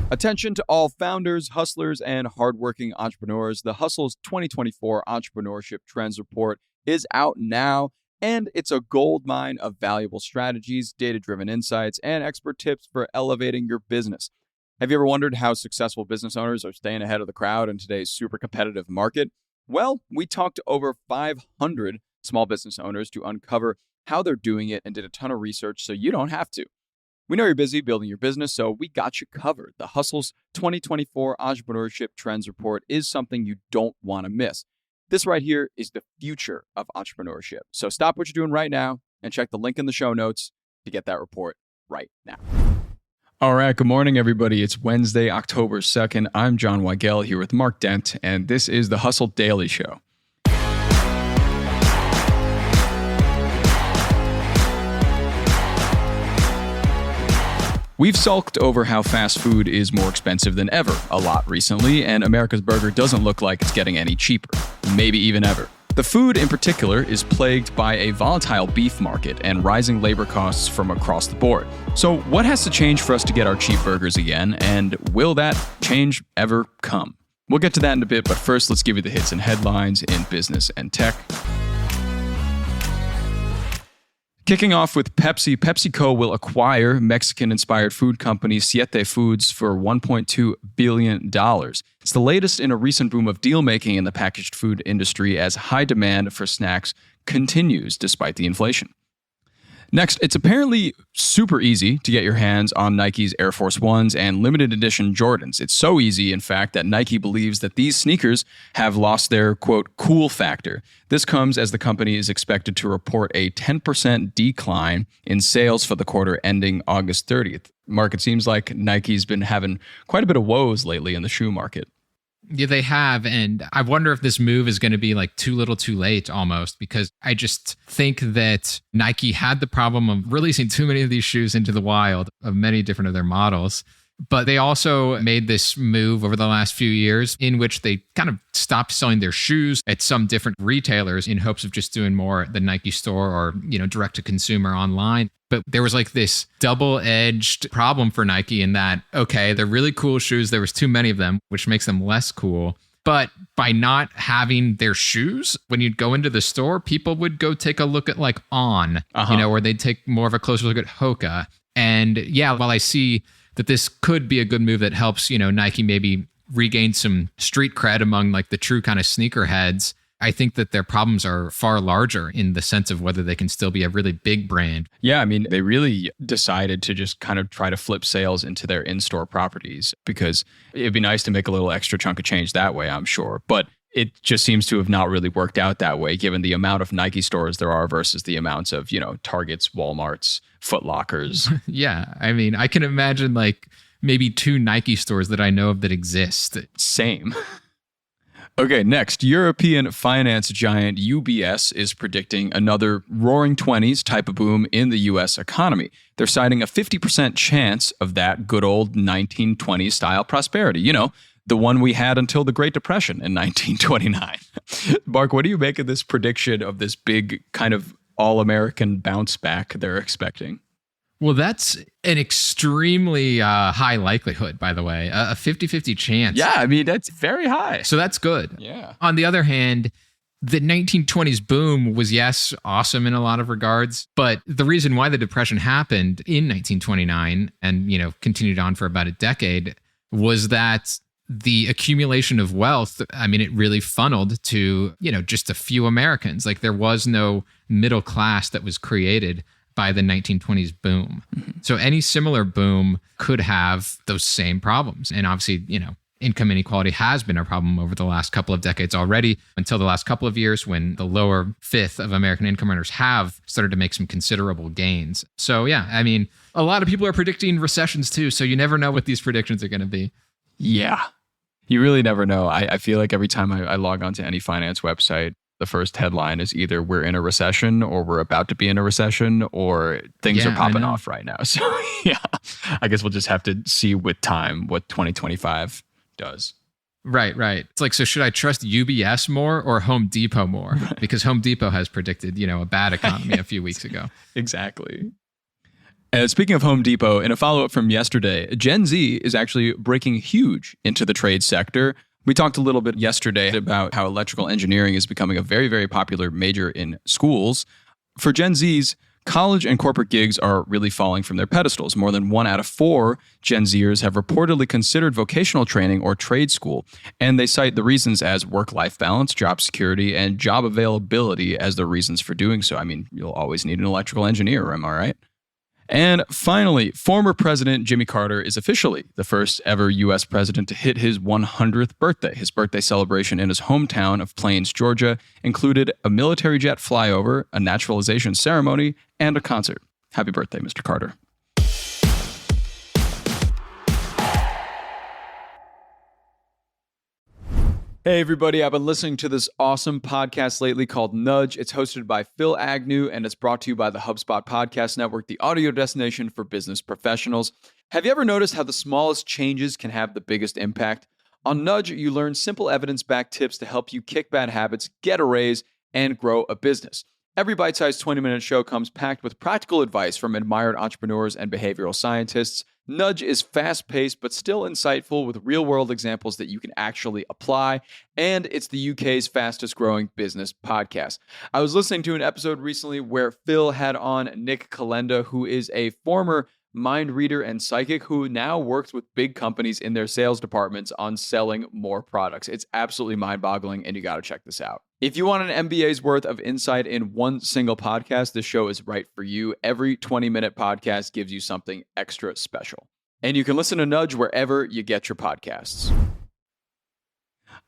Attention to all founders, hustlers, and hardworking entrepreneurs. The Hustle's 2024 Entrepreneurship Trends Report is out now, and it's a goldmine of valuable strategies, data-driven insights, and expert tips for elevating your business. Have you ever wondered how successful business owners are staying ahead of the crowd in today's super competitive market? Well, we talked to over 500 small business owners to uncover how they're doing it and did a ton of research so you don't have to. We know you're busy building your business, so we got you covered. The Hustle's 2024 Entrepreneurship Trends Report is something you don't want to miss. This right here is the future of entrepreneurship. So stop what you're doing right now and check the link in the show notes to get that report right now. All right, good morning, everybody. It's Wednesday, October 2nd. I'm John Weigell here with Mark Dent, and this is the Hustle Daily Show. We've sulked over how fast food is more expensive than ever a lot recently, and America's burger doesn't look like it's getting any cheaper, maybe even ever. The food in particular is plagued by a volatile beef market and rising labor costs from across the board. So what has to change for us to get our cheap burgers again, and will that change ever come? We'll get to that in a bit, but first let's give you the hits and headlines in business and tech. Kicking off with Pepsi, PepsiCo will acquire Mexican-inspired food company Siete Foods for $1.2 billion. It's the latest in a recent boom of deal-making in the packaged food industry as high demand for snacks continues despite the inflation. Next, it's apparently super easy to get your hands on Nike's Air Force Ones and limited edition Jordans. It's so easy, in fact, that Nike believes that these sneakers have lost their, quote, cool factor. This comes as the company is expected to report a 10% decline in sales for the quarter ending August 30th. Mark, it seems like Nike's been having quite a bit of woes lately in the shoe market. Yeah, they have. And I wonder if this move is going to be like too little too late almost, because I just think that Nike had the problem of releasing too many of these shoes into the wild of many different of their models. But they also made this move over the last few years in which they kind of stopped selling their shoes at some different retailers in hopes of just doing more at the Nike store or, direct to consumer online. But there was like this double-edged problem for Nike in that, okay, they're really cool shoes. There was too many of them, which makes them less cool. But by not having their shoes, when you'd go into the store, people would go take a look at like On, or they'd take more of a closer look at Hoka. And yeah, while I see that this could be a good move that helps, Nike maybe regain some street cred among like the true kind of sneakerheads, I think that their problems are far larger in the sense of whether they can still be a really big brand. Yeah, I mean, they really decided to just kind of try to flip sales into their in-store properties because it'd be nice to make a little extra chunk of change that way, I'm sure. But it just seems to have not really worked out that way, given the amount of Nike stores there are versus the amounts of, Targets, Walmarts, Foot Lockers. Yeah, I mean, I can imagine like maybe 2 Nike stores that I know of that exist. Same. Okay, next, European finance giant UBS is predicting another roaring 20s type of boom in the U.S. economy. They're citing a 50% chance of that good old 1920s style prosperity. The one we had until the Great Depression in 1929. Mark, what do you make of this prediction of this big kind of all-American bounce back they're expecting? Well, that's an extremely high likelihood, by the way, a 50-50 chance. Yeah, I mean, that's very high. So that's good. Yeah. On the other hand, the 1920s boom was, yes, awesome in a lot of regards. But the reason why the Depression happened in 1929 and, continued on for about a decade was that the accumulation of wealth, I mean, it really funneled to, just a few Americans. Like there was no middle class that was created by the 1920s boom. Mm-hmm. So any similar boom could have those same problems. And obviously, income inequality has been a problem over the last couple of decades already, until the last couple of years when the lower fifth of American income earners have started to make some considerable gains. So yeah, I mean, a lot of people are predicting recessions too. So you never know what these predictions are going to be. Yeah. You really never know. I feel like every time I log onto any finance website, the first headline is either we're in a recession or we're about to be in a recession or things are popping off right now. So yeah, I guess we'll just have to see with time what 2025 does. Right. It's like, so should I trust UBS more or Home Depot more? Right. Because Home Depot has predicted, a bad economy a few weeks ago. Exactly. Speaking of Home Depot, in a follow-up from yesterday, Gen Z is actually breaking huge into the trade sector. We talked a little bit yesterday about how electrical engineering is becoming a very, very popular major in schools. For Gen Zs, college and corporate gigs are really falling from their pedestals. More than 1 out of 4 Gen Zers have reportedly considered vocational training or trade school, and they cite the reasons as work-life balance, job security, and job availability as the reasons for doing so. I mean, you'll always need an electrical engineer, am I right? And finally, former President Jimmy Carter is officially the first ever U.S. president to hit his 100th birthday. His birthday celebration in his hometown of Plains, Georgia, included a military jet flyover, a naturalization ceremony, and a concert. Happy birthday, Mr. Carter. Hey everybody, I've been listening to this awesome podcast lately called Nudge. It's hosted by Phil Agnew and it's brought to you by the HubSpot Podcast Network, the audio destination for business professionals. Have you ever noticed how the smallest changes can have the biggest impact? On Nudge, you learn simple evidence-backed tips to help you kick bad habits, get a raise, and grow a business. Every bite-sized 20-minute show comes packed with practical advice from admired entrepreneurs and behavioral scientists. Nudge is fast-paced but still insightful with real-world examples that you can actually apply, and it's the UK's fastest-growing business podcast. I was listening to an episode recently where Phil had on Nick Kalenda, who is a former mind reader and psychic who now works with big companies in their sales departments on selling more products. It's absolutely mind-boggling, and you got to check this out. If you want an MBA's worth of insight in one single podcast, this show is right for you. Every 20-minute podcast gives you something extra special. And you can listen to Nudge wherever you get your podcasts.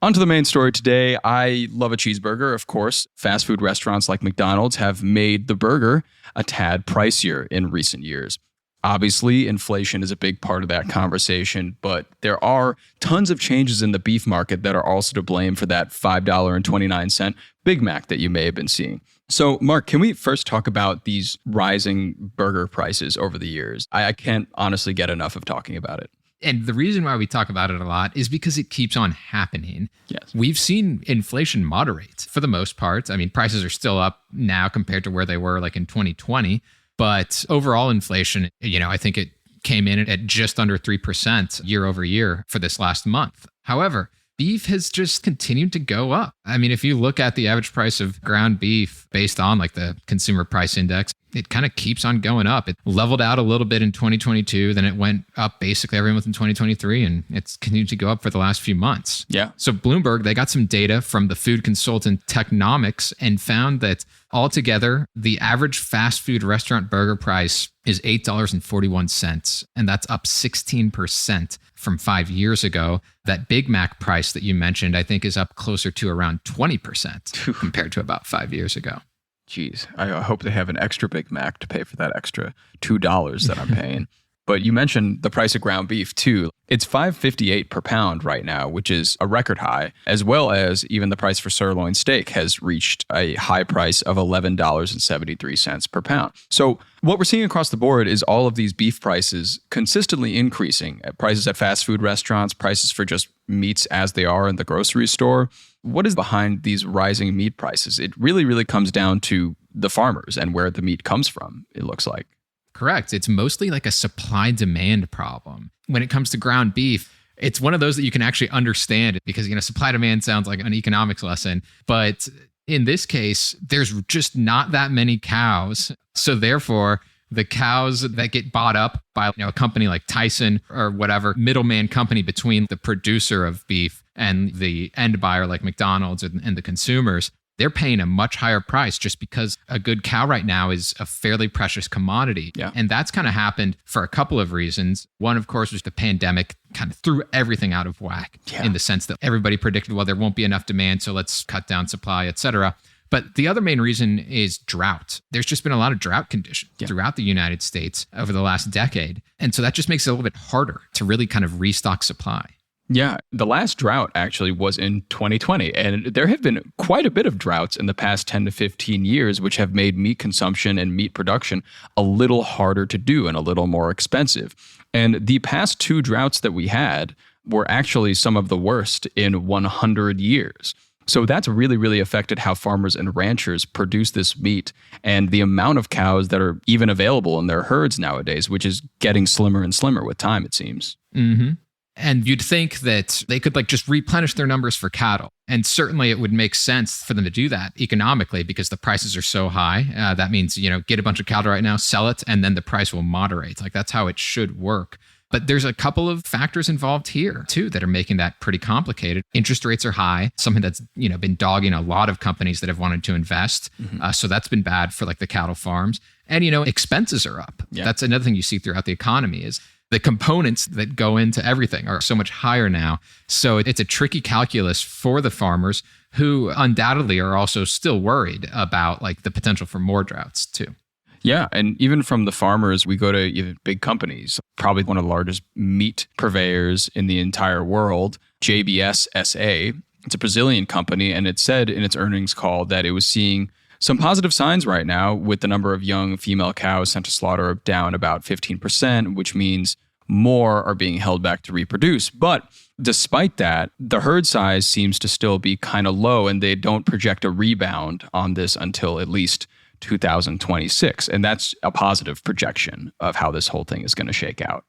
On to the main story today. I love a cheeseburger, of course. Fast food restaurants like McDonald's have made the burger a tad pricier in recent years. Obviously, inflation is a big part of that conversation, but there are tons of changes in the beef market that are also to blame for that $5.29 Big Mac that you may have been seeing. So, Mark, can we first talk about these rising burger prices over the years? I can't honestly get enough of talking about it. And the reason why we talk about it a lot is because it keeps on happening. Yes. We've seen inflation moderate for the most part. I mean, prices are still up now compared to where they were like in 2020. But overall inflation, I think it came in at just under 3% year over year for this last month. However, beef has just continued to go up. I mean, if you look at the average price of ground beef based on like the consumer price index, it kind of keeps on going up. It leveled out a little bit in 2022, then it went up basically every month in 2023, and it's continued to go up for the last few months. Yeah. So Bloomberg, they got some data from the food consultant Technomics and found that altogether, the average fast food restaurant burger price is $8.41, and that's up 16% from 5 years ago. That Big Mac price that you mentioned, I think, is up closer to around 20% compared to about 5 years ago. Jeez, I hope they have an extra Big Mac to pay for that extra $2 that I'm paying. But you mentioned the price of ground beef too. It's $5.58 per pound right now, which is a record high, as well as even the price for sirloin steak has reached a high price of $11.73 per pound. So what we're seeing across the board is all of these beef prices consistently increasing. Prices at fast food restaurants, prices for just meats as they are in the grocery store. What is behind these rising meat prices? It really, really comes down to the farmers and where the meat comes from, it looks like. Correct. It's mostly like a supply-demand problem. When it comes to ground beef, it's one of those that you can actually understand because, supply-demand sounds like an economics lesson. But in this case, there's just not that many cows. So therefore, the cows that get bought up by a company like Tyson or whatever middleman company between the producer of beef and the end buyer like McDonald's and the consumers, they're paying a much higher price just because a good cow right now is a fairly precious commodity. Yeah. And that's kind of happened for a couple of reasons. One, of course, was the pandemic kind of threw everything out of whack in the sense that everybody predicted, well, there won't be enough demand, so let's cut down supply, et cetera. But the other main reason is drought. There's just been a lot of drought conditions throughout the United States over the last decade. And so that just makes it a little bit harder to really kind of restock supply. Yeah, the last drought actually was in 2020, and there have been quite a bit of droughts in the past 10 to 15 years, which have made meat consumption and meat production a little harder to do and a little more expensive. And the past 2 droughts that we had were actually some of the worst in 100 years. So that's really, really affected how farmers and ranchers produce this meat and the amount of cows that are even available in their herds nowadays, which is getting slimmer and slimmer with time, it seems. Mm-hmm. And you'd think that they could just replenish their numbers for cattle. And certainly it would make sense for them to do that economically because the prices are so high. That means, get a bunch of cattle right now, sell it, and then the price will moderate. That's how it should work. But there's a couple of factors involved here, too, that are making that pretty complicated. Interest rates are high, something that's been dogging a lot of companies that have wanted to invest. Mm-hmm. So that's been bad for the cattle farms. And, expenses are up. Yeah. That's another thing you see throughout the economy is the components that go into everything are so much higher now. So it's a tricky calculus for the farmers who undoubtedly are also still worried about the potential for more droughts, too. Yeah. And even from the farmers, we go to even big companies, probably one of the largest meat purveyors in the entire world, JBS SA. It's a Brazilian company. And it said in its earnings call that it was seeing some positive signs right now with the number of young female cows sent to slaughter down about 15%, which means more are being held back to reproduce. But despite that, the herd size seems to still be kind of low, and they don't project a rebound on this until at least 2026. And that's a positive projection of how this whole thing is going to shake out.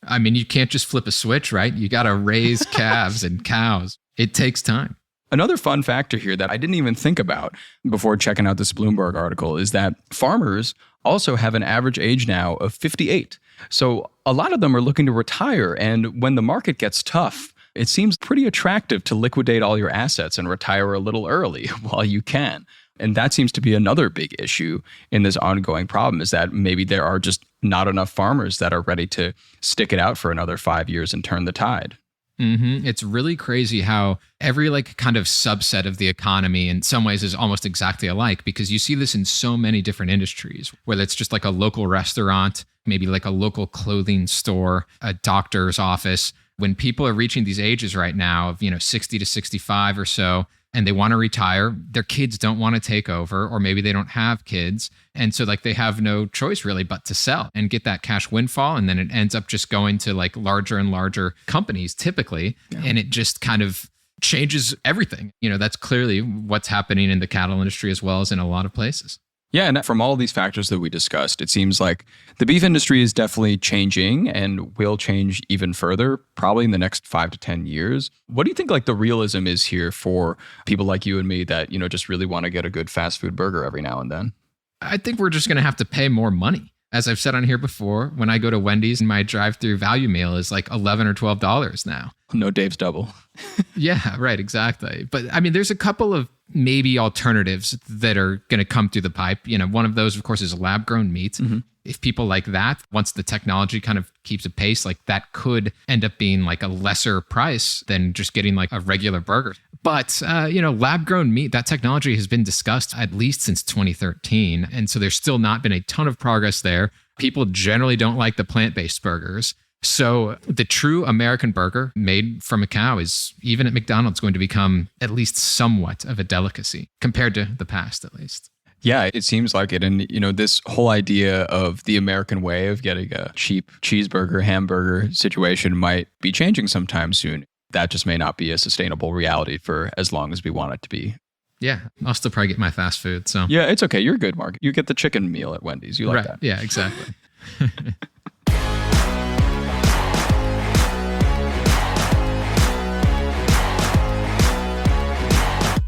I mean, you can't just flip a switch, right? You got to raise calves and cows. It takes time. Another fun factor here that I didn't even think about before checking out this Bloomberg article is that farmers also have an average age now of 58. So a lot of them are looking to retire. And when the market gets tough, it seems pretty attractive to liquidate all your assets and retire a little early while you can. And that seems to be another big issue in this ongoing problem is that maybe there are just not enough farmers that are ready to stick it out for another 5 years and turn the tide. Mm-hmm. It's really crazy how every kind of subset of the economy in some ways is almost exactly alike because you see this in so many different industries, whether it's just a local restaurant, maybe a local clothing store, a doctor's office. When people are reaching these ages right now of, 60 to 65 or so, and they want to retire, their kids don't want to take over, or maybe they don't have kids. And so they have no choice really but to sell and get that cash windfall. And then it ends up just going to larger and larger companies typically. Yeah. And it just kind of changes everything. That's clearly what's happening in the cattle industry as well as in a lot of places. Yeah, and from all these factors that we discussed, it seems like the beef industry is definitely changing and will change even further, probably in the next 5 to 10 years. What do you think the realism is here for people like you and me that, just really want to get a good fast food burger every now and then? I think we're just going to have to pay more money. As I've said on here before, when I go to Wendy's, my drive-through value meal is $11 or $12 now. No Dave's Double. Yeah, right, exactly. But I mean, there's a couple of maybe alternatives that are going to come through the pipe. One of those, of course, is lab-grown meat. Mm-hmm. If people like that, once the technology kind of keeps a pace, that could end up being a lesser price than just getting a regular burger. But, lab-grown meat, that technology has been discussed at least since 2013. And so there's still not been a ton of progress there. People generally don't like the plant-based burgers. So the true American burger made from a cow is, even at McDonald's, going to become at least somewhat of a delicacy compared to the past, at least. Yeah, it seems like it. And, this whole idea of the American way of getting a cheap cheeseburger, hamburger situation might be changing sometime soon. That just may not be a sustainable reality for as long as we want it to be. Yeah, I'll still probably get my fast food. So yeah, it's okay. You're good, Mark. You get the chicken meal at Wendy's. You like right. that. Yeah, exactly.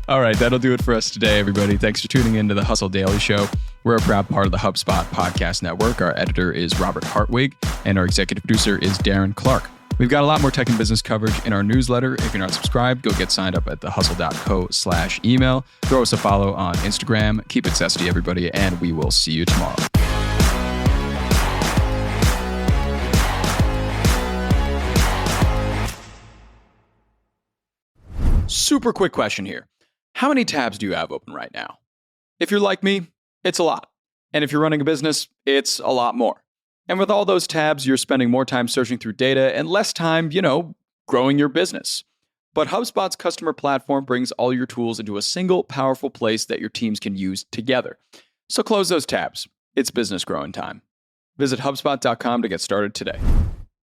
All right, that'll do it for us today, everybody. Thanks for tuning in to the Hustle Daily Show. We're a proud part of the HubSpot podcast network. Our editor is Robert Hartwig, and our executive producer is Darren Clark. We've got a lot more tech and business coverage in our newsletter. If you're not subscribed, go get signed up at thehustle.co/email. Throw us a follow on Instagram. Keep it zesty, everybody, and we will see you tomorrow. Super quick question here. How many tabs do you have open right now? If you're like me, it's a lot. And if you're running a business, it's a lot more. And with all those tabs, you're spending more time searching through data and less time, growing your business. But HubSpot's customer platform brings all your tools into a single powerful place that your teams can use together. So close those tabs. It's business growing time. Visit HubSpot.com to get started today.